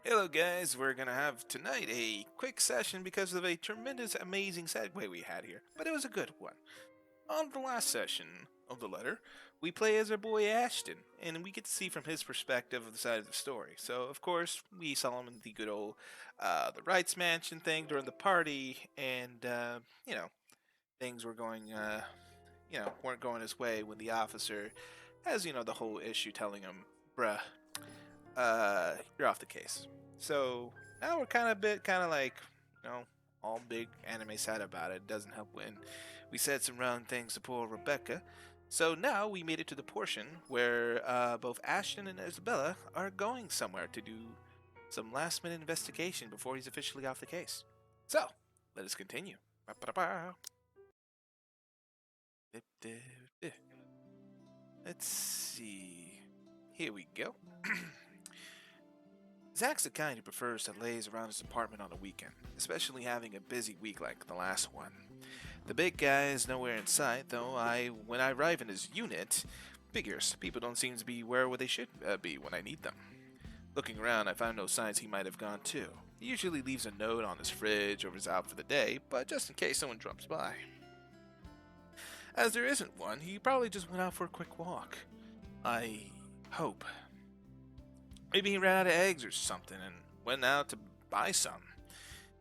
Hello, guys. We're gonna have tonight a quick session because of a tremendous, amazing segue we had here, but it was a good one. On the last session of the letter, we play as our boy Ashton, and we get to see from his perspective of the side of the story. So, of course, we saw him in the good old, the rights mansion thing during the party, and things were going, weren't going his way when the officer has, the whole issue telling him, bruh, you're off the case. So now we're kind of like, all big anime sad about it. Doesn't help when we said some wrong things to poor Rebecca. So now we made it to the portion where both Ashton and Isabella are going somewhere to do some last minute investigation before he's officially off the case. So let us continue. Let's see. Here we go. Zach's the kind who prefers to laze around his apartment on the weekend, especially having a busy week like the last one. The big guy is nowhere in sight, though when I arrive in his unit, figures, people don't seem to be where they should be when I need them. Looking around, I found no signs he might have gone too. He usually leaves a note on his fridge or is out for the day, but just in case someone drops by. As there isn't one, he probably just went out for a quick walk. I hope. Maybe he ran out of eggs or something and went out to buy some.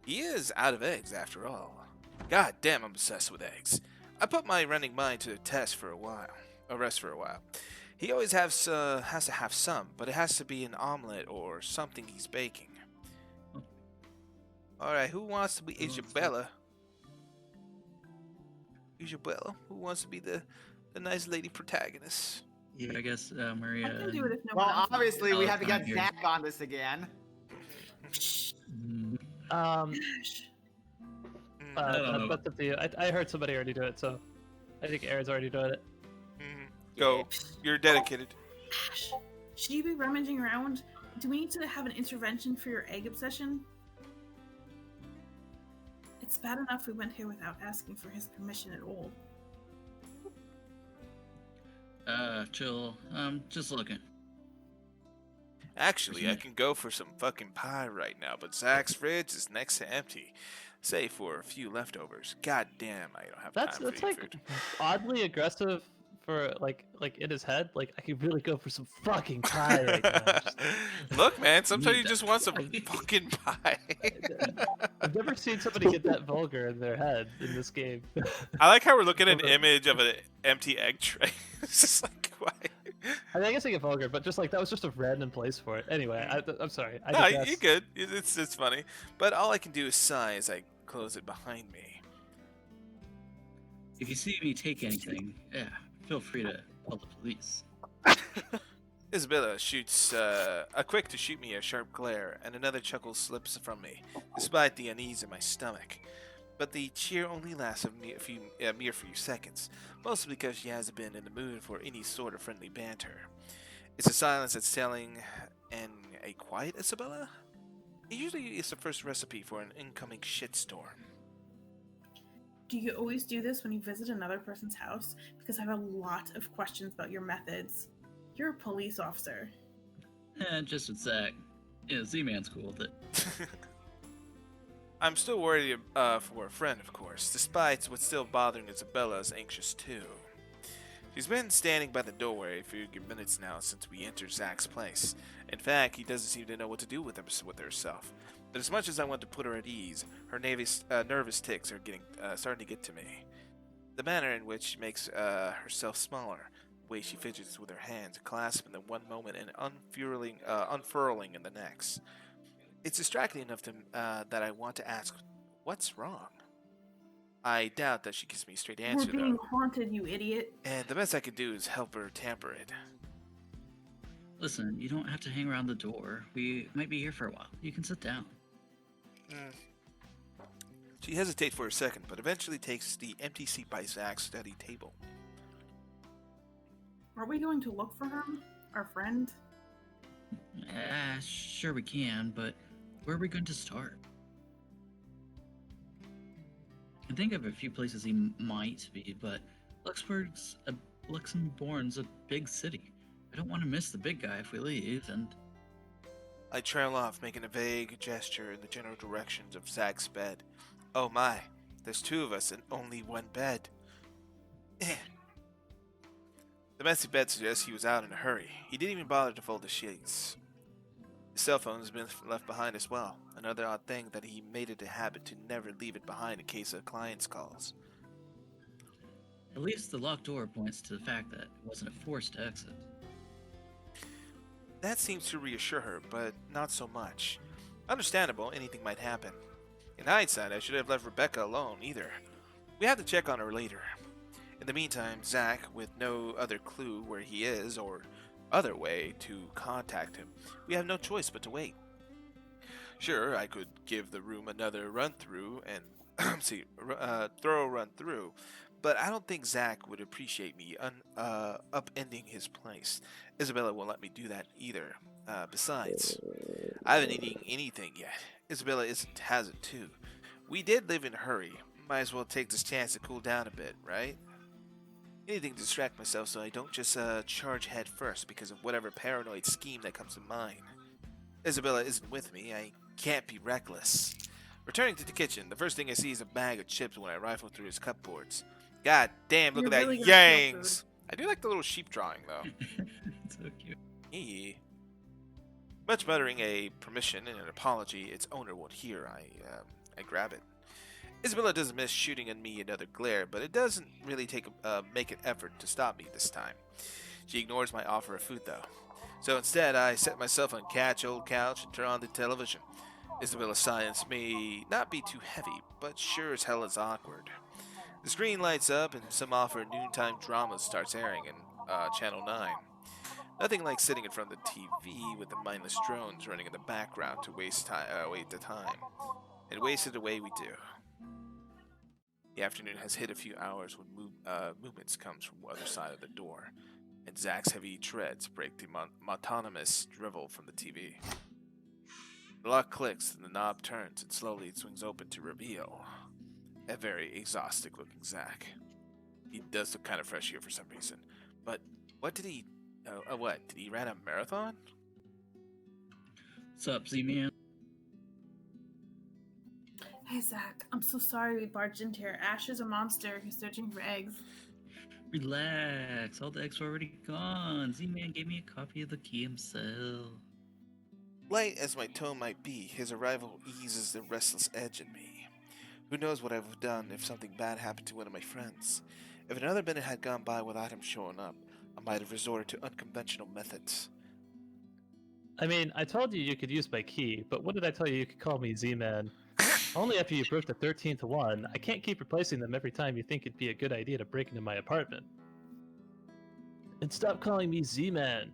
He is out of eggs after all. God damn, I'm obsessed with eggs. I put my running mind to the test for rest for a while. He always has to have some, but it has to be an omelet or something he's baking. Alright, who wants to be Isabella? Isabella? Who wants to be the nice lady protagonist? I guess Maria. I can do it if no Well, one else obviously we have to get here. Zach on this again. That's up to you. I heard somebody already do it, so I think Aaron's already doing it. Go. You're dedicated. Ash, should you be rummaging around? Do we need to have an intervention for your egg obsession? It's bad enough we went here without asking for his permission at all. Chill. Just looking. Actually, I can go for some fucking pie right now, but Zach's fridge is next to empty, save for a few leftovers. God damn, I don't have That's time for like food. oddly aggressive for like in his head. Like I could really go for some fucking pie right now. Look, man, sometimes Need you just that. want some fucking pie. I've never seen somebody get that vulgar in their head in this game. I like how we're looking at an image of an empty egg tray. It's just like, why? I mean, I guess I get vulgar, but just like that was just a random place for it. Anyway, I'm sorry. I No, digress. you're good. It's funny. But all I can do is sigh as I close it behind me. If you see me take anything, yeah, feel free to call the police. Isabella shoots a quick to shoot me a sharp glare, and another chuckle slips from me, despite the unease in my stomach. But the cheer only lasts a mere few seconds, mostly because she hasn't been in the mood for any sort of friendly banter. It's a silence that's telling, and a quiet Isabella? It usually is the first recipe for an incoming shitstorm. Do you always do this when you visit another person's house? Because I have a lot of questions about your methods. You're a police officer. Just with Zach. Yeah, Z-Man's cool with it. I'm still worried for a friend, of course, despite what's still bothering Isabella is anxious too. She's been standing by the doorway for a few minutes now since we entered Zach's place. In fact, he doesn't seem to know what to do with herself. But as much as I want to put her at ease, her nervous tics are starting to get to me. The manner in which she makes herself smaller, the way she fidgets with her hands, clasping in one moment and unfurling in the next. It's distracting enough that I want to ask, what's wrong? I doubt that she gives me a straight answer, We're being though. haunted, you idiot. And the best I can do is help her tamper it. Listen, you don't have to hang around the door. We might be here for a while. You can sit down. She hesitates for a second, but eventually takes the empty seat by Zach's study table. Are we going to look for him? Our friend? Sure we can, but where are we going to start? I think of a few places he might be, but Luxembourg's a big city. I don't want to miss the big guy if we leave, and... I trail off, making a vague gesture in the general directions of Zach's bed. Oh my, there's two of us and only one bed. The messy bed suggests he was out in a hurry. He didn't even bother to fold the sheets. His cell phone has been left behind as well. Another odd thing that he made it a habit to never leave it behind in case of clients' calls. At least the locked door points to the fact that it wasn't a forced exit. That seems to reassure her, but not so much. Understandable, anything might happen. In hindsight, I should have left Rebecca alone either. We have to check on her later. In the meantime, Zach, with no other clue where he is or other way to contact him, we have no choice but to wait. Sure, I could give the room another run-through and thorough run-through, but I don't think Zach would appreciate me upending his place. Isabella won't let me do that either. Besides, I haven't eaten anything yet. Isabella hasn't too. We did live in a hurry. Might as well take this chance to cool down a bit, right? Anything to distract myself so I don't just charge head first because of whatever paranoid scheme that comes to mind. Isabella isn't with me. I can't be reckless. Returning to the kitchen, the first thing I see is a bag of chips when I rifle through his cupboards. God damn, look You're at really that gonna steal yangs! I do like the little sheep drawing, though. It's so cute. Eee. Much muttering a permission and an apology its owner won't hear, I grab it. Isabella doesn't miss shooting at me another glare, but it doesn't really make an effort to stop me this time. She ignores my offer of food, though. So instead, I set myself on old couch and turn on the television. Isabella's silence may not be too heavy, but sure as hell is awkward. The screen lights up and some offer noontime drama starts airing in Channel 9. Nothing like sitting in front of the TV with the mindless drones running in the background to wait the time. And waste it away we do. The afternoon has hit a few hours when movements comes from the other side of the door, and Zach's heavy treads break the monotonous drivel from the TV. The lock clicks and the knob turns and slowly it swings open to reveal a very exhausted looking Zach. He does look kind of fresh here for some reason, but what did he run a marathon? What's up, Z-Man? Hey, Zach, I'm so sorry we barged into here. Ash is a monster who's searching for eggs. Relax, all the eggs are already gone. Z-Man gave me a copy of the key himself. Light as my tone might be, his arrival eases the restless edge in me. Who knows what I would have done if something bad happened to one of my friends. If another minute had gone by without him showing up, I might have resorted to unconventional methods. I mean, I told you you could use my key, but what did I tell you you could call me Z-Man? Only after you broke the 13th one. I can't keep replacing them every time you think it'd be a good idea to break into my apartment. And stop calling me Z-Man.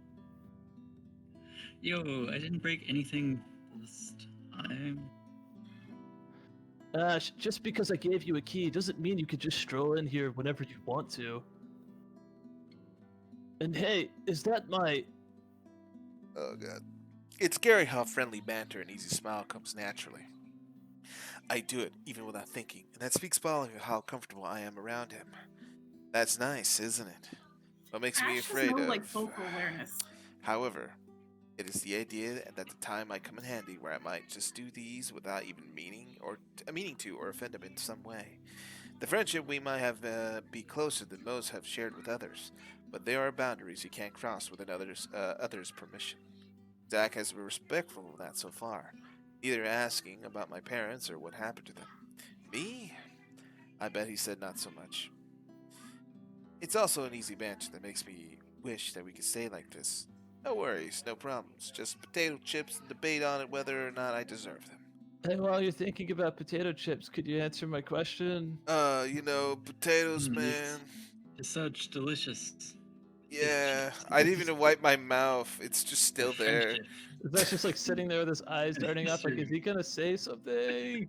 Yo, I didn't break anything this time. Ash, just because I gave you a key doesn't mean you could just stroll in here whenever you want to. And hey, is that my... Oh god. It's scary how friendly banter and easy smile comes naturally. I do it even without thinking, and that speaks volumes of how comfortable I am around him. That's nice, isn't it? What makes me Ash afraid has no, of... like, vocal awareness. However, it is the idea that the time might come in handy where I might just do these without even meaning to or offend him in some way. The friendship we might have be closer than most have shared with others, but there are boundaries you can't cross with other's permission. Zach has been respectful of that so far, either asking about my parents or what happened to them. Me? I bet he said not so much. It's also an easy banter that makes me wish that we could stay like this. No worries, no problems. Just potato chips and debate on it whether or not I deserve them. And while you're thinking about potato chips, could you answer my question? Potatoes, man. It's such delicious. Yeah, I didn't even wipe my mouth. It's just still there. Friendship. That's just like sitting there with his eyes darting up, like, is he gonna say something?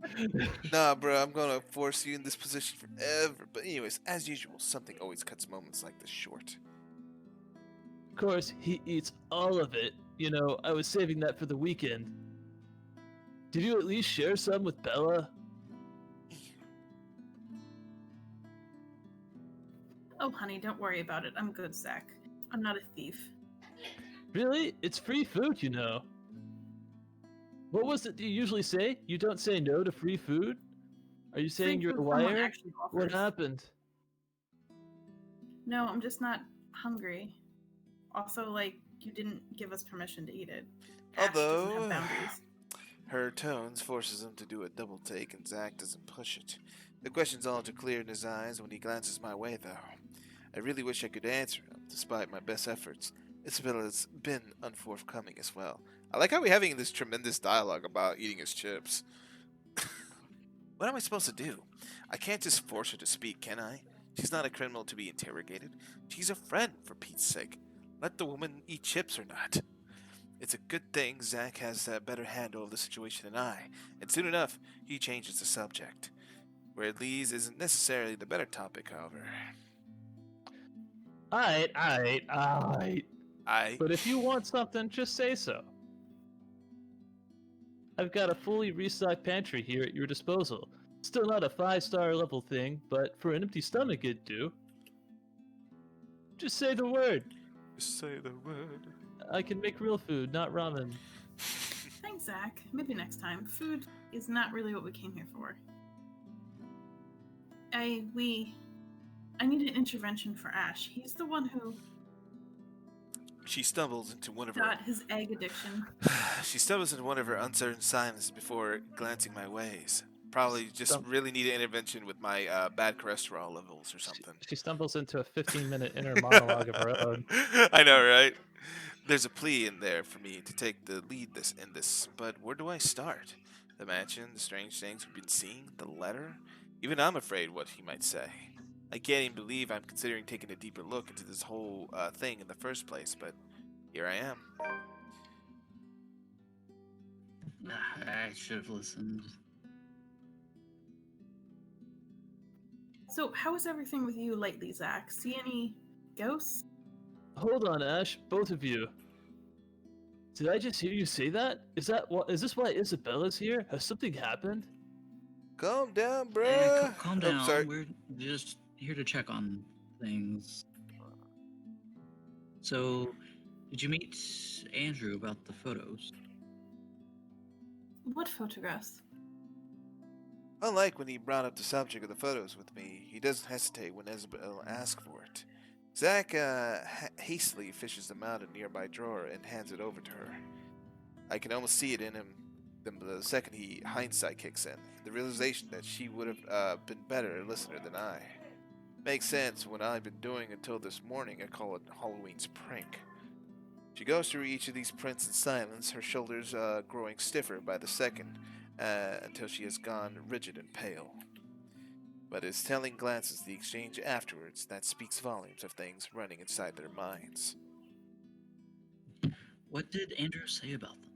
Nah, bro, I'm gonna force you in this position forever. But anyways, as usual, something always cuts moments like this short. Of course, he eats all of it. You know, I was saving that for the weekend. Did you at least share some with Bella? Oh, honey, don't worry about it. I'm good, Zach. I'm not a thief. Really? It's free food, you know. What was it you usually say? You don't say no to free food? Are you saying Free you're a food someone liar? actually What offers. happened? No, I'm just not hungry. Also, like, you didn't give us permission to eat it. Ash doesn't have Although, boundaries. her tones forces him to do a double take, and Zach doesn't push it. The question's all too clear in his eyes when he glances my way, though. I really wish I could answer him, despite my best efforts. Isabella's been unforthcoming as well. I like how we're having this tremendous dialogue about eating his chips. What am I supposed to do? I can't just force her to speak, can I? She's not a criminal to be interrogated. She's a friend, for Pete's sake. Let the woman eat chips or not. It's a good thing Zach has a better handle of the situation than I, and soon enough, he changes the subject. Where it leads isn't necessarily the better topic, however. Aight. I... But if you want something, just say so. I've got a fully restocked pantry here at your disposal. Still not a 5-star level thing, but for an empty stomach it'd do. Just say the word. Just say the word. I can make real food, not ramen. Thanks, Zach. Maybe next time. Food is not really what we came here for. I need an intervention for Ash. He's the one who She stumbles into one of her... got his egg addiction. She stumbles into one of her uncertain silences before glancing my ways. Probably just really need an intervention with my bad cholesterol levels or something. She stumbles into a 15-minute inner monologue of her own. I know, right? There's a plea in there for me to take the lead in this, but where do I start? The mansion, the strange things we've been seeing, the letter? Even I'm afraid what he might say. I can't even believe I'm considering taking a deeper look into this whole thing in the first place, but here I am. I should have listened. So, how is everything with you lately, Zach? See any ghosts? Hold on, Ash, both of you. Did I just hear you say that? Is this why Isabella's here? Has something happened? Calm down, Hey, bruh. calm Oh, down. sorry. We're just here to check on things. So, did you meet Andrew about the photos? What photographs? Unlike when he brought up the subject of the photos with me, he doesn't hesitate when Isabel asks for it. Zach hastily fishes them out of a nearby drawer and hands it over to her. I can almost see it in him the second hindsight kicks in. The realization that she would have been better a listener than I. Makes sense what I've been doing until this morning. I call it Halloween's prank. She goes through each of these prints in silence, her shoulders growing stiffer by the second, until she has gone rigid and pale. But it's telling glances the exchange afterwards that speaks volumes of things running inside their minds. What did Andrew say about them?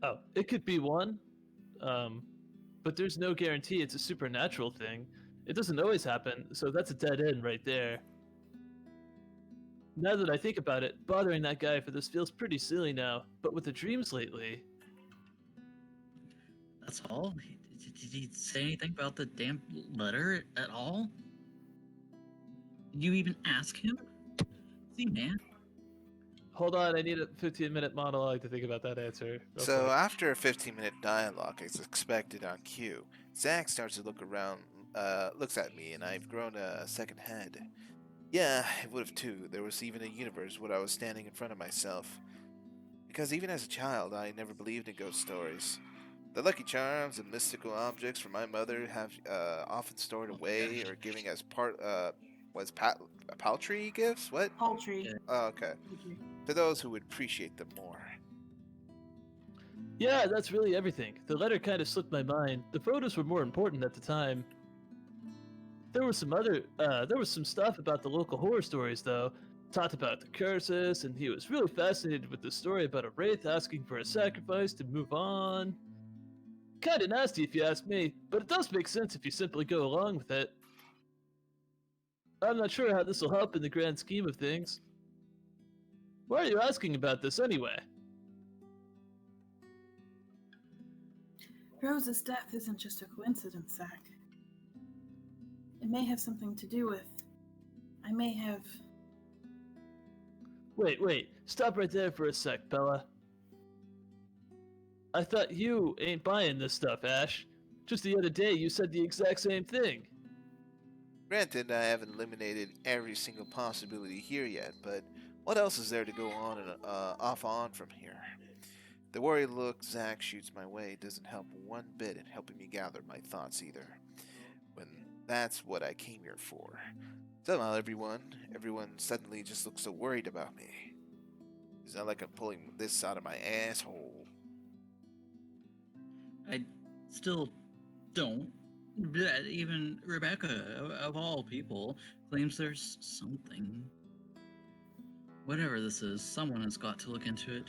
Oh, it could be one. But there's no guarantee it's a supernatural thing. It doesn't always happen, so that's a dead end right there. Now that I think about it, bothering that guy for this feels pretty silly now, but with the dreams lately... That's all? Did he say anything about the damn letter at all? Did you even ask him? See, man. Hold on, I need a 15-minute monologue to think about that answer. Real So quick. after a 15-minute dialogue as expected on cue, Zach starts to look around, looks at me, and I've grown a second head. Yeah, it would have too. There was even a universe where I was standing in front of myself. Because even as a child, I never believed in ghost stories. The Lucky Charms and mystical objects from my mother have often stored away or giving as paltry gifts? What? Paltry. Oh, okay. To those who would appreciate them more. Yeah, that's really everything. The letter kind of slipped my mind. The photos were more important at the time. There was some stuff about the local horror stories, though. Talked about the curses, and he was really fascinated with the story about a wraith asking for a sacrifice to move on. Kinda nasty if you ask me, but it does make sense if you simply go along with it. I'm not sure how this will help in the grand scheme of things. Why are you asking about this anyway? Rose's death isn't just a coincidence, Zach. It may have something to do with... I may have... Wait. Stop right there for a sec, Bella. I thought you ain't buying this stuff, Ash. Just the other day, you said the exact same thing. Granted, I haven't eliminated every single possibility here yet, but what else is there to go on and off on from here? The worried look Zack shoots my way doesn't help one bit in helping me gather my thoughts either, when that's what I came here for. Somehow everyone suddenly just looks so worried about me. It's not like I'm pulling this out of my asshole. I still don't. Even Rebecca, of all people, claims there's something. Whatever this is, someone has got to look into it.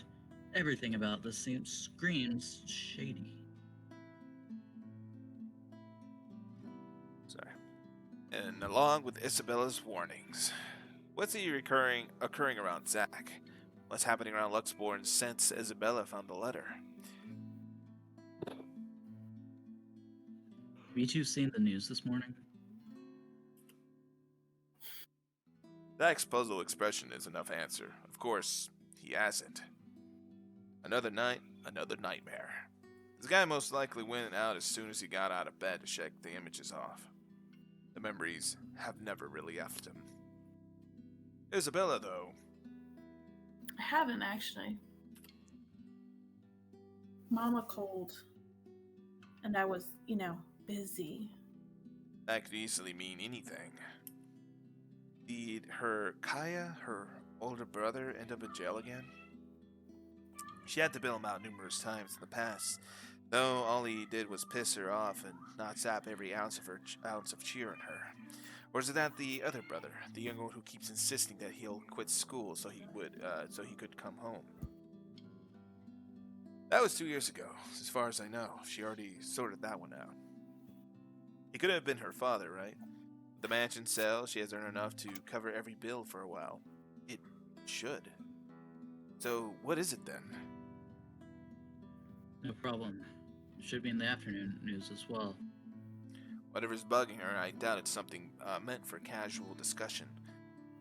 Everything about this screams shady. Sorry. And along with Isabella's warnings, what's occurring around Zack? What's happening around Luxborn since Isabella found the letter? Have you two seen the news this morning? Zack's puzzled expression is enough answer. Of course, he hasn't. Another night, another nightmare. This guy most likely went out as soon as he got out of bed to shake the images off. The memories have never really left him. Isabella, though. I haven't actually. Mama cold. And I was, busy. That could easily mean anything. Did Kaya, her older brother, end up in jail again? She had to bail him out numerous times in the past, though all he did was piss her off and not sap every ounce of cheer in her. Or is it that the other brother, the young one who keeps insisting that he'll quit school so he could come home? That was 2 years ago, as far as I know. She already sorted that one out. He could have been her father, right? The mansion sells, she has earned enough to cover every bill for a while. It should. So, what is it then? No problem. Should be in the afternoon news as well. Whatever's bugging her, I doubt it's something meant for casual discussion.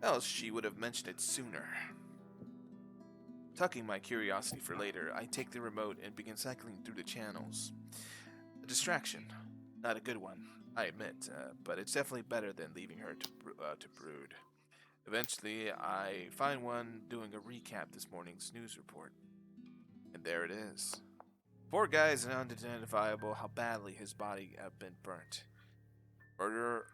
Else she would have mentioned it sooner. Tucking my curiosity for later, I take the remote and begin cycling through the channels. A distraction. Not a good one, I admit, but it's definitely better than leaving her to brood. Eventually, I find one doing a recap this morning's news report. And there it is. Poor guy is unidentifiable how badly his body had been burnt. Murder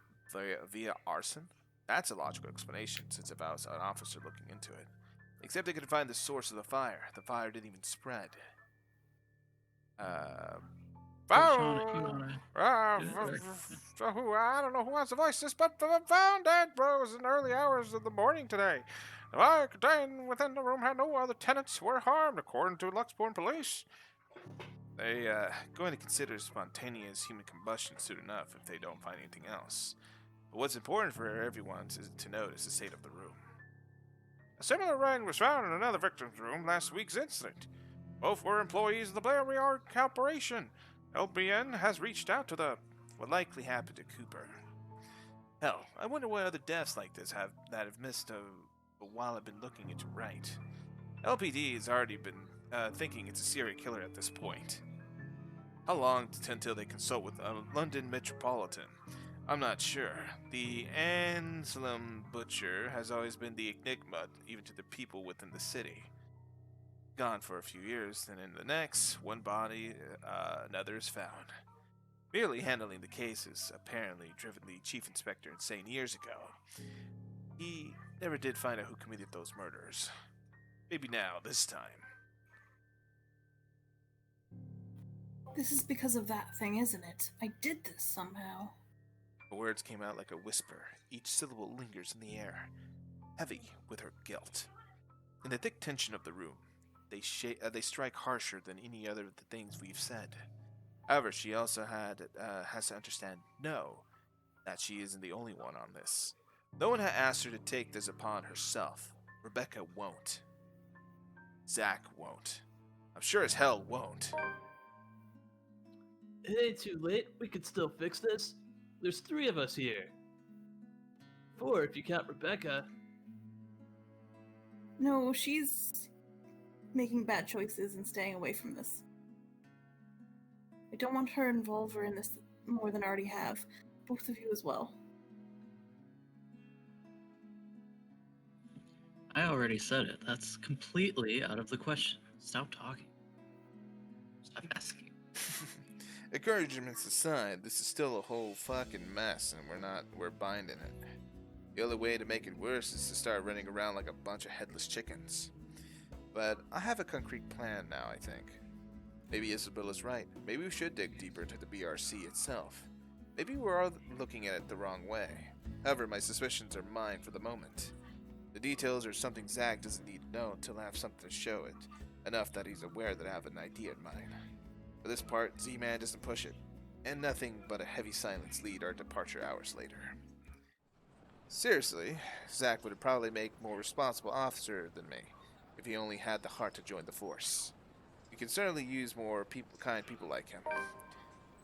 via arson? That's a logical explanation, since if I was an officer looking into it. Except they could find the source of the fire. The fire didn't even spread. Sean, I don't know who wants to voice this, but found dead rose in early hours of the morning today. The fire contained within the room had no other tenants were harmed, according to Luxborn police. They going to consider spontaneous human combustion soon enough if they don't find anything else. But what's important for everyone to note is the state of the room. A similar ring was found in another victim's room last week's incident. Both were employees of the Blair Yard Corporation. LBN has reached out to what likely happened to Cooper. Hell, I wonder what other deaths like this have missed while I've been looking into right. LPD has already been thinking it's a serial killer at this point. How long until they consult with London Metropolitan? I'm not sure. The Anselm Butcher has always been the enigma, even to the people within the city. Gone for a few years, then in the next, one body, another is found. Merely handling the cases apparently driven the chief inspector insane years ago. He never did find out who committed those murders. Maybe now, this time. This is because of that thing, isn't it? I did this somehow. The words came out like a whisper. Each syllable lingers in the air, heavy with her guilt. In the thick tension of the room, they strike harsher than any other of the things we've said. However, she also has to understand, that she isn't the only one on this. No one had asked her to take this upon herself. Rebecca won't. Zack won't. I'm sure as hell won't. It ain't too late. We could still fix this. There's 3 of us here. 4 if you count Rebecca. No, she's making bad choices and staying away from this. I don't want her involved in this more than I already have. Both of you as well. I already said it. That's completely out of the question. Stop talking. Stop asking. Encouragements aside, this is still a whole fucking mess, and we're binding it. The only way to make it worse is to start running around like a bunch of headless chickens. But I have a concrete plan now, I think. Maybe Isabella's right. Maybe we should dig deeper into the BRC itself. Maybe we're all looking at it the wrong way. However, my suspicions are mine for the moment. The details are something Zach doesn't need to know until I have something to show it. Enough that he's aware that I have an idea in mind. For this part, Z-Man doesn't push it. And nothing but a heavy silence lead our departure hours later. Seriously, Zach would probably make a more responsible officer than me if he only had the heart to join the force. We can certainly use more kind people like him.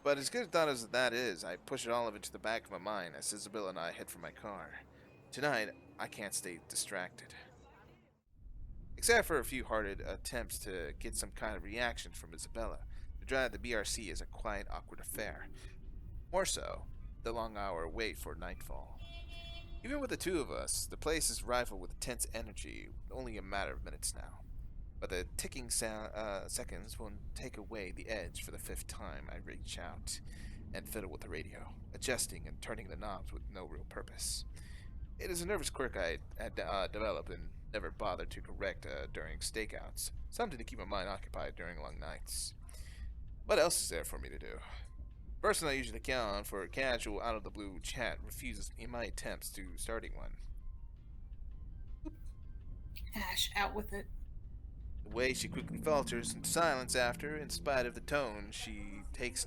But as good a thought as that is, I push it all into the back of my mind as Isabella and I head for my car. Tonight, I can't stay distracted. Except for a few hearted attempts to get some kind of reaction from Isabella, the drive to the BRC is a quiet, awkward affair. More so, the long hour wait for nightfall. Even with the two of us, the place is rife with tense energy, only a matter of minutes now. But the ticking seconds won't take away the edge for the fifth time I reach out and fiddle with the radio, adjusting and turning the knobs with no real purpose. It is a nervous quirk I had developed and never bothered to correct during stakeouts, something to keep my mind occupied during long nights. What else is there for me to do? The person I usually count on for a casual, out-of-the-blue chat refuses in my attempts to starting one. Ash, out with it. The way she quickly falters into silence after, in spite of the tone she takes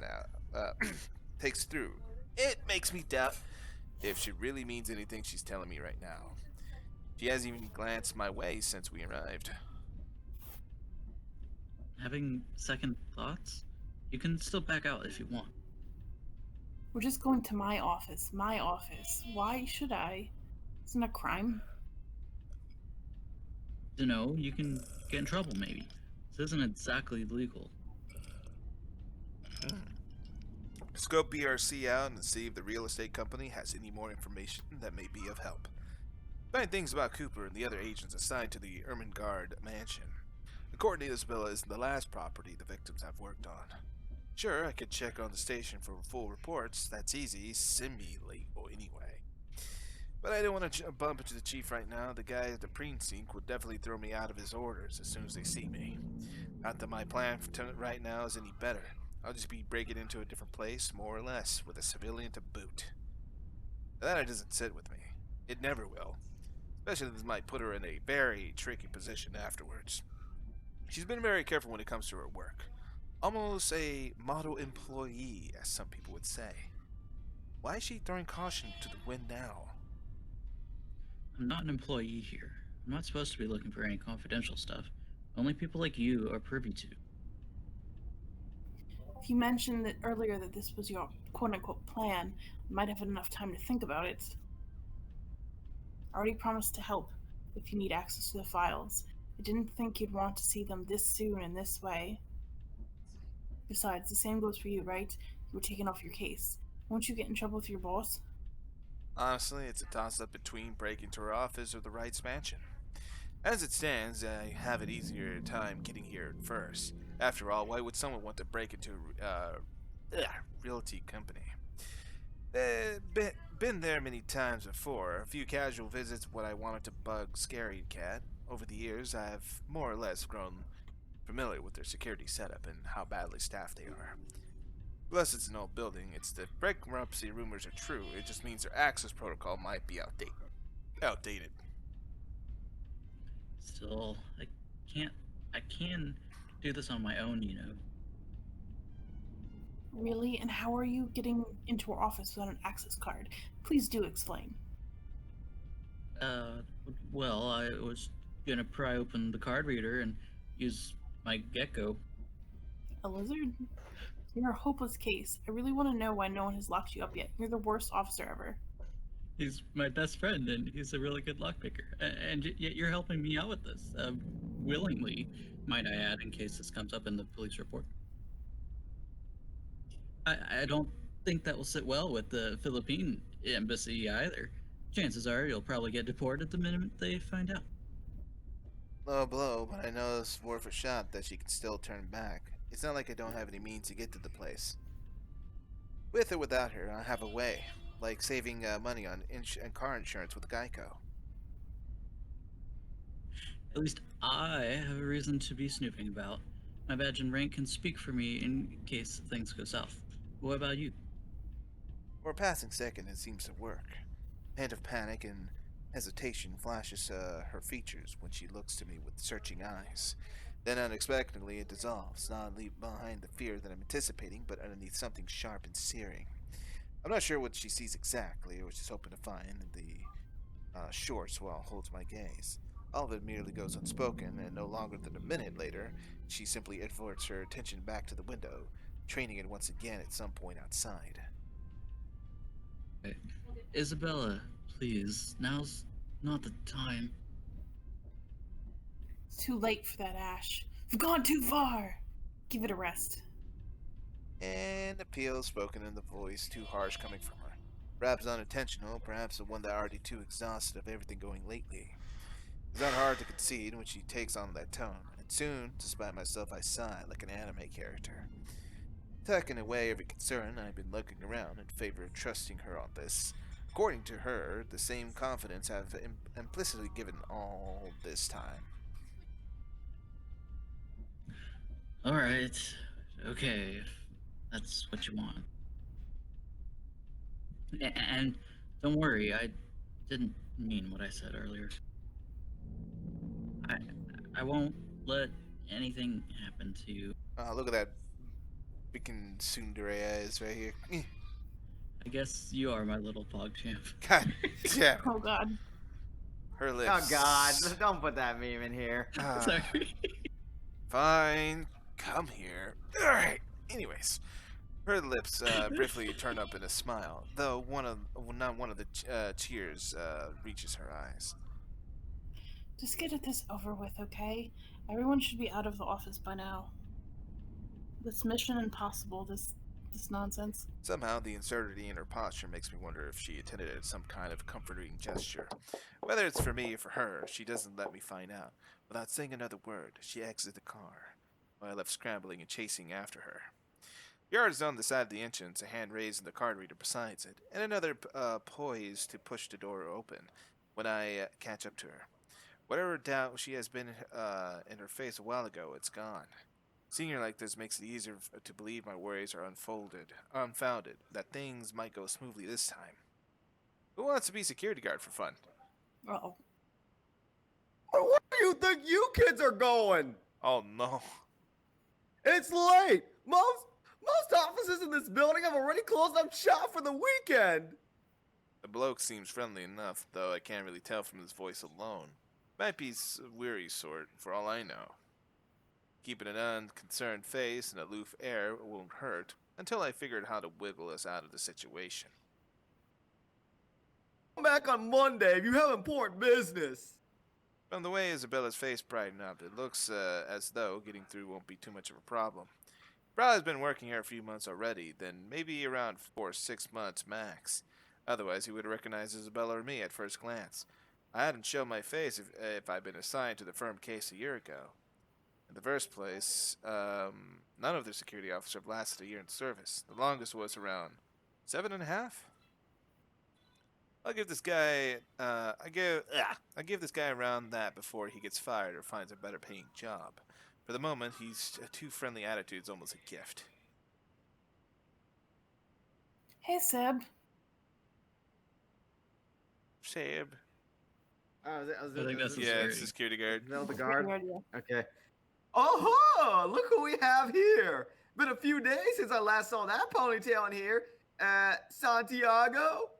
through. It makes me doubt if she really means anything she's telling me right now. She hasn't even glanced my way since we arrived. Having second thoughts? You can still back out if you want. We're just going to my office. My office. Why should I? Isn't it a crime? To know, you can get in trouble maybe. This isn't exactly legal. Scope BRC out and see if the real estate company has any more information that may be of help. Find things about Cooper and the other agents assigned to the Ermengarde mansion. According to Isabella, is the last property the victims have worked on. Sure, I could check on the station for full reports. That's easy, semi-legal anyway. But I don't want to bump into the chief right now. The guy at the precinct would definitely throw me out of his orders as soon as they see me. Not that my plan for tonight right now is any better. I'll just be breaking into a different place, more or less, with a civilian to boot. That doesn't sit with me. It never will. Especially this might put her in a very tricky position afterwards. She's been very careful when it comes to her work. Almost a model employee, as some people would say. Why is she throwing caution to the wind now? I'm not an employee here. I'm not supposed to be looking for any confidential stuff. Only people like you are privy to. If you mentioned that earlier that this was your quote-unquote plan, I might have had enough time to think about it. I already promised to help if you need access to the files. I didn't think you'd want to see them this soon and this way. Besides, the same goes for you, right? You were taken off your case. Won't you get in trouble with your boss? Honestly, it's a toss-up between breaking to her office or the Wright's mansion. As it stands, I have an easier time getting here first. After all, why would someone want to break into a realty company? Been there many times before. A few casual visits, what I wanted to bug Scary Cat. Over the years, I've more or less grown familiar with their security setup and how badly staffed they are. Plus, it's an old building. It's the bankruptcy rumors are true. It just means their access protocol might be outdated. Still, I can do this on my own, you know. Really? And how are you getting into our office without an access card? Please do explain. Well, I was gonna pry open the card reader and use my gecko. A lizard? You're a hopeless case. I really want to know why no one has locked you up yet. You're the worst officer ever. He's my best friend, and he's a really good lockpicker. And yet you're helping me out with this, willingly, might I add, in case this comes up in the police report. I don't think that will sit well with the Philippine embassy either. Chances are you'll probably get deported the minute they find out. Low blow, but I know it's worth a shot that she can still turn back. It's not like I don't have any means to get to the place. With or without her, I have a way, like saving money on car insurance with Geico. At least I have a reason to be snooping about. My badge and rank can speak for me in case things go south. What about you? For a passing second, it seems to work. A hint of panic and hesitation flashes her features when she looks to me with searching eyes. Then unexpectedly it dissolves, not behind the fear that I'm anticipating, but underneath something sharp and searing. I'm not sure what she sees exactly, or what she's hoping to find in the shorts while holds my gaze. All of it merely goes unspoken, and no longer than a minute later, she simply averts her attention back to the window, training it once again at some point outside. Okay. Isabella, please. Now's not the time. It's too late for that, Ash. You've gone too far. Give it a rest. An appeal spoken in the voice too harsh coming from her. Perhaps unintentional, perhaps the one that already too exhausted of everything going lately. It's not hard to concede when she takes on that tone, and soon, despite myself, I sigh like an anime character. Tucking away every concern, I've been looking around in favor of trusting her on this. According to her, the same confidence I've implicitly given all this time. Alright. Okay, if that's what you want. And don't worry, I didn't mean what I said earlier. I won't let anything happen to you. Look at that freaking tsundere eyes right here. I guess you are my little PogChamp. God damn it. Oh god. Her lips. Oh God! Don't put that meme in here. Sorry. Fine. Come here. Alright. Anyways. Her lips briefly turn up in a smile, though not one of the tears reaches her eyes. Just get this over with, okay? Everyone should be out of the office by now. This mission impossible, this nonsense. Somehow, the absurdity in her posture makes me wonder if she intended it as some kind of comforting gesture. Whether it's for me or for her, she doesn't let me find out. Without saying another word, she exits the car, while I left scrambling and chasing after her. Yards on the side of the entrance, a hand raised in the card reader besides it, and another poised to push the door open when I catch up to her. Whatever doubt she has been in her face a while ago, it's gone. Seeing her like this makes it easier to believe my worries are unfounded, that things might go smoothly this time. Who wants to be security guard for fun? Uh-oh. Where do you think you kids are going? Oh no. It's late. Most offices in this building have already closed up shop for the weekend. The bloke seems friendly enough, though I can't really tell from his voice alone. Might be weary sort, for all I know. Keeping an unconcerned face and aloof air won't hurt, until I figured how to wiggle us out of the situation. Come back on Monday if you have important business. From the way Isabella's face brightened up, it looks as though getting through won't be too much of a problem. Probably's been working here a few months already, then maybe around 4 or 6 months max. Otherwise, he would have recognized Isabella or me at first glance. I hadn't shown my face if I'd been assigned to the firm case a year ago. In the first place, none of the security officers have lasted a year in service. The longest was around 7.5. I'll give this guy, I give this guy around that before he gets fired or finds a better paying job. For the moment, he's two friendly attitudes, almost a gift. Hey, Seb. Seb. I think that's the Yeah, security. it's the security guard. No, the guard. Good idea. Okay. Oh, look who we have here. Been a few days since I last saw that ponytail in here. Santiago?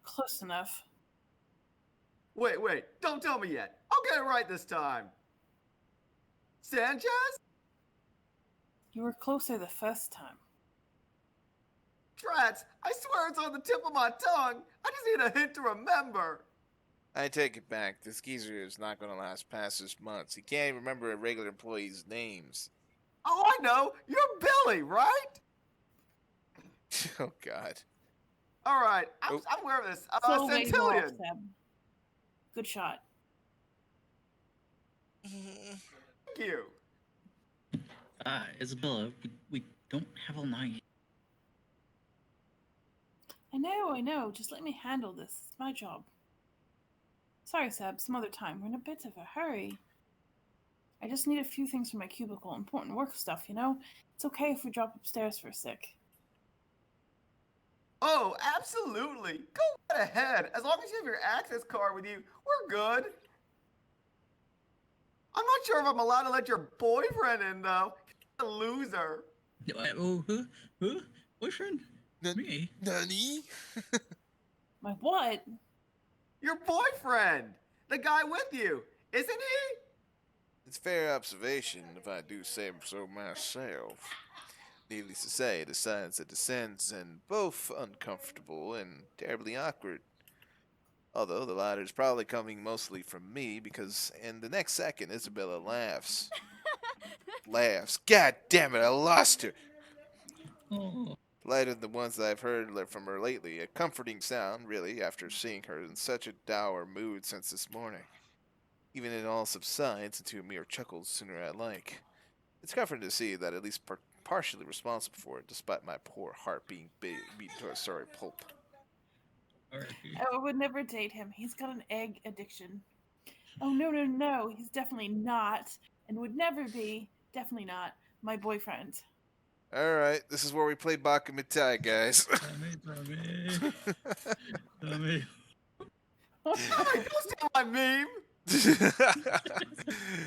Close enough. Wait, don't tell me yet. I'll get it right this time. Sanchez? You were closer the first time. Drats, I swear it's on the tip of my tongue. I just need a hint to remember. I take it back. This geezer is not going to last past this month. He can't even remember a regular employee's names. Oh, I know. You're Billy, right? Oh, God. All right. Oh. I'm aware of this. So wave off, Centillion. Seb. Good shot. Thank you. Isabella, we don't have all night. I know. Just let me handle this. It's my job. Sorry, Seb. Some other time. We're in a bit of a hurry. I just need a few things for my cubicle. Important work stuff, you know? It's okay if we drop upstairs for a sec. Oh, absolutely. Go right ahead. As long as you have your access card with you, we're good. I'm not sure if I'm allowed to let your boyfriend in, though. He's a loser. Oh, who? Boyfriend? Me? Nani? My what? Your boyfriend. The guy with you. Isn't he? It's fair observation, if I do say so myself. Needless to say, the silence that descends, and both uncomfortable and terribly awkward. Although the latter is probably coming mostly from me, because in the next second, Isabella laughs. Laughs. God damn it, I lost her! Oh. Lighter than the ones that I've heard from her lately. A comforting sound, really, after seeing her in such a dour mood since this morning. Even it all subsides into a mere chuckle sooner I like. It's comforting to see that at least partially responsible for it, despite my poor heart being beaten to a sorry pulp. I would never date him. He's got an egg addiction. Oh, no. He's definitely not, and would never be, definitely not, my boyfriend. Alright, this is where we play Baka Mitai, guys. Tommy. Hey, don't steal my meme.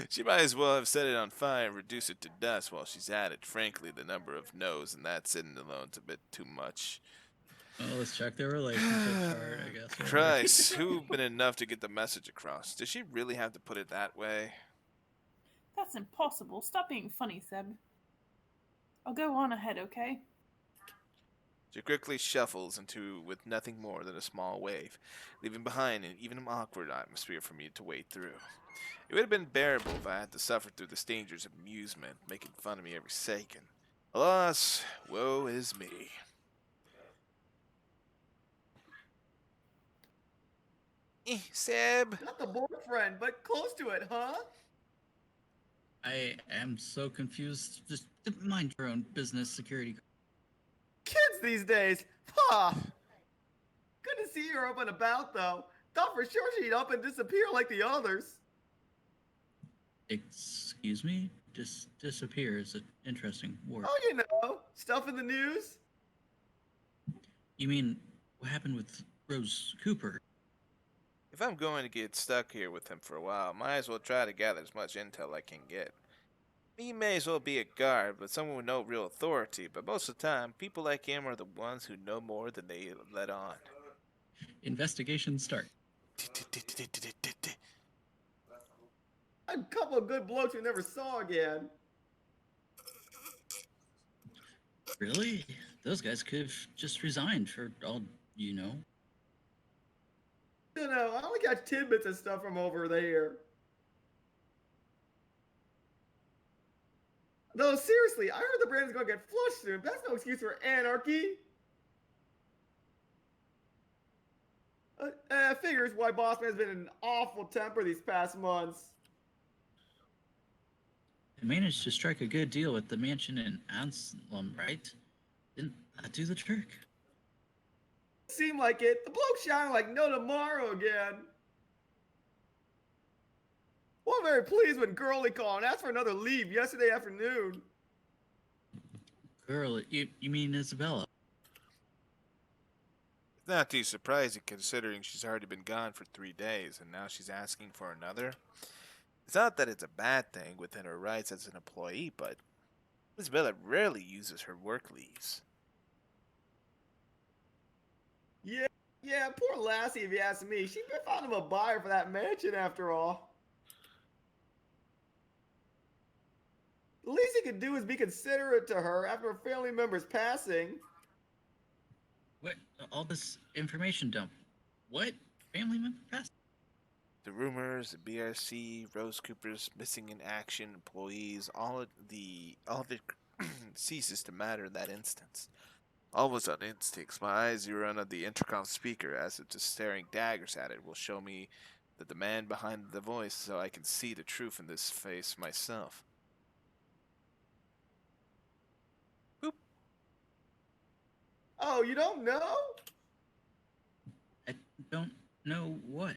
She might as well have set it on fire and reduce it to dust while she's at it. Frankly, the number of no's and that's in alone's a bit too much. Well, let's check their relationship chart, I guess. Christ, who've been enough to get the message across? Does she really have to put it that way? That's impossible. Stop being funny, Seb. I'll go on ahead, okay? She quickly shuffles into with nothing more than a small wave, leaving behind an even awkward atmosphere for me to wade through. It would have been bearable if I had to suffer through the dangers of amusement, making fun of me every second. Alas, woe is me. Seb. Not the boyfriend, but close to it, huh? I am so confused. Just mind your own business, security. Kids these days. Ha! Good to see her up and about, though. Thought for sure she'd up and disappear like the others. Excuse me? Disappear is an interesting word. Oh, you know, stuff in the news. You mean, what happened with Rose Cooper? If I'm going to get stuck here with him for a while, might as well try to gather as much intel I can get. He may as well be a guard, but someone with no real authority, but most of the time, people like him are the ones who know more than they let on. Investigation start. A couple of good blokes we never saw again. Really? Those guys could have just resigned for all you know. You know, I only got tidbits of stuff from over there. No, seriously, I heard the brand is going to get flushed soon. That's no excuse for anarchy. Figures why Bossman's been in an awful temper these past months. They managed to strike a good deal with the mansion in Anselm, right? Didn't that do the trick? Seemed like it. The bloke's shining like no tomorrow again. Wasn't very pleased when Girlie called and asked for another leave yesterday afternoon. Girl, you mean Isabella? It's not too surprising considering she's already been gone for 3 days and now she's asking for another. It's not that it's a bad thing within her rights as an employee, but Isabella rarely uses her work leaves. Yeah, poor Lassie, if you ask me. She found him a buyer for that mansion after all. The least he could do is be considerate to her after a family member's passing. all this information dump. What? Family member passed? The rumors, the BRC, Rose Cooper's missing in action, employees, all of it ceases to matter in that instance. All was on instincts. My eyes zero in on the intercom speaker as if just staring daggers at it will show me that the man behind the voice so I can see the truth in this face myself. Boop. Oh, you don't know? I don't know what.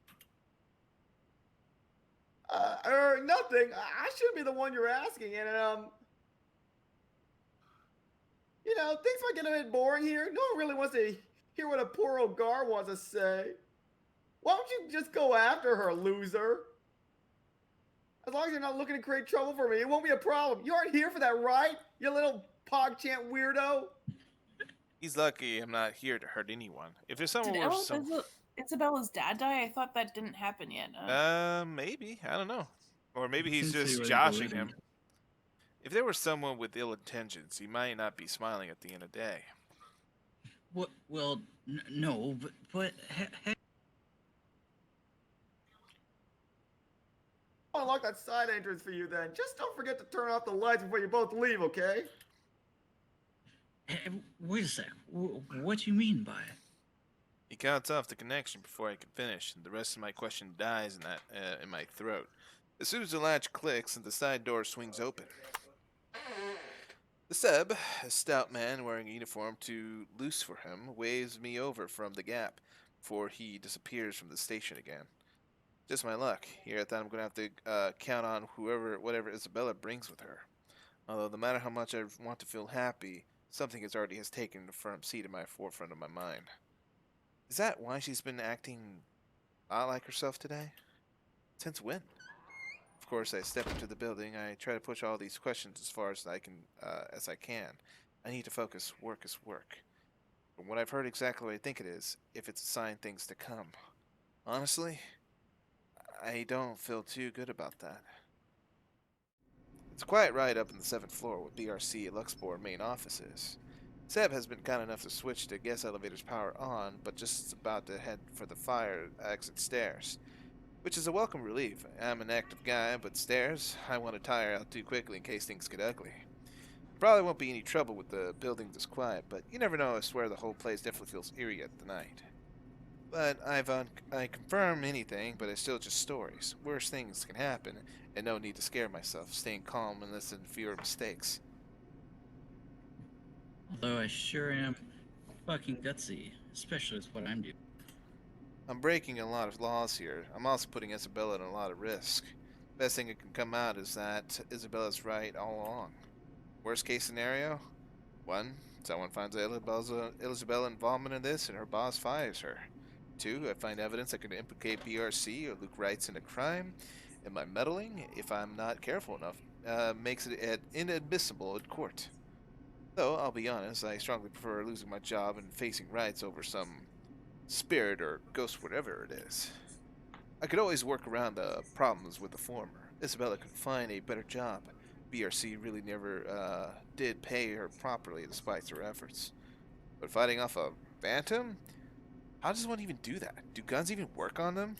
Nothing. I should be the one you're asking, and things might get a bit boring here. No one really wants to hear what a poor old Gar wants to say. Why don't you just go after her, loser? As long as you're not looking to create trouble for me, it won't be a problem. You aren't here for that, right? You little PogChamp weirdo. He's lucky I'm not here to hurt anyone. If there's someone Did worth some... Isabella's dad die? I thought that didn't happen yet. Maybe. I don't know. Or maybe he's Seems to just be joshing believing. him. If there was someone with ill intentions, he might not be smiling at the end of the day. What? Well, no, but I'll unlock that side entrance for you then. Just don't forget to turn off the lights before you both leave, okay? wait a sec. What do you mean by it? He cuts off the connection before I can finish, and the rest of my question dies in my throat. As soon as the latch clicks and the side door swings open. The Seb, a stout man wearing a uniform too loose for him, waves me over from the gap before he disappears from the station again. Just my luck. Here I thought I'm going to have to count on whatever Isabella brings with her. Although no matter how much I want to feel happy, something has taken a firm seat in my forefront of my mind. Is that why she's been acting not like herself today? Since when? Of course, I step into the building. I try to push all these questions as far as I can. I need to focus. Work is work. From what I've heard, exactly what I think it is. If it's a sign, things to come. Honestly, I don't feel too good about that. It's a quiet ride up in the 7th floor where BRC Luxport main office is. Seb has been kind enough to switch the guest elevator's power on, but just about to head for the fire exit stairs, which is a welcome relief. I'm an active guy, but stairs, I want to tire out too quickly in case things get ugly. Probably won't be any trouble with the building this quiet, but you never know. I swear the whole place definitely feels eerie at the night. But I confirm anything, but it's still just stories. Worse things can happen, and no need to scare myself, staying calm and listen to fewer mistakes. Although I sure am fucking gutsy, especially with what I'm doing. I'm breaking a lot of laws here. I'm also putting Isabella in a lot of risk. Best thing that can come out is that Isabella's right all along. Worst case scenario? 1. Someone finds Isabella involvement in this and her boss fires her. 2. I find evidence that could implicate BRC or Luke Wrights in a crime, and my meddling, if I'm not careful enough, makes it inadmissible in court. Though, I'll be honest, I strongly prefer losing my job and facing Wrights over some spirit or ghost, whatever it is. I could always work around the problems with the former. Isabella could find a better job. BRC really never did pay her properly despite her efforts. But fighting off a phantom? How does one even do that? Do guns even work on them?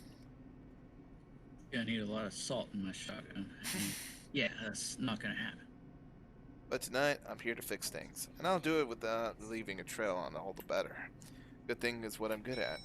Gonna need a lot of salt in my shotgun. Yeah, that's not gonna happen. But tonight, I'm here to fix things. And I'll do it without leaving a trail on all the better. Good thing is what I'm good at.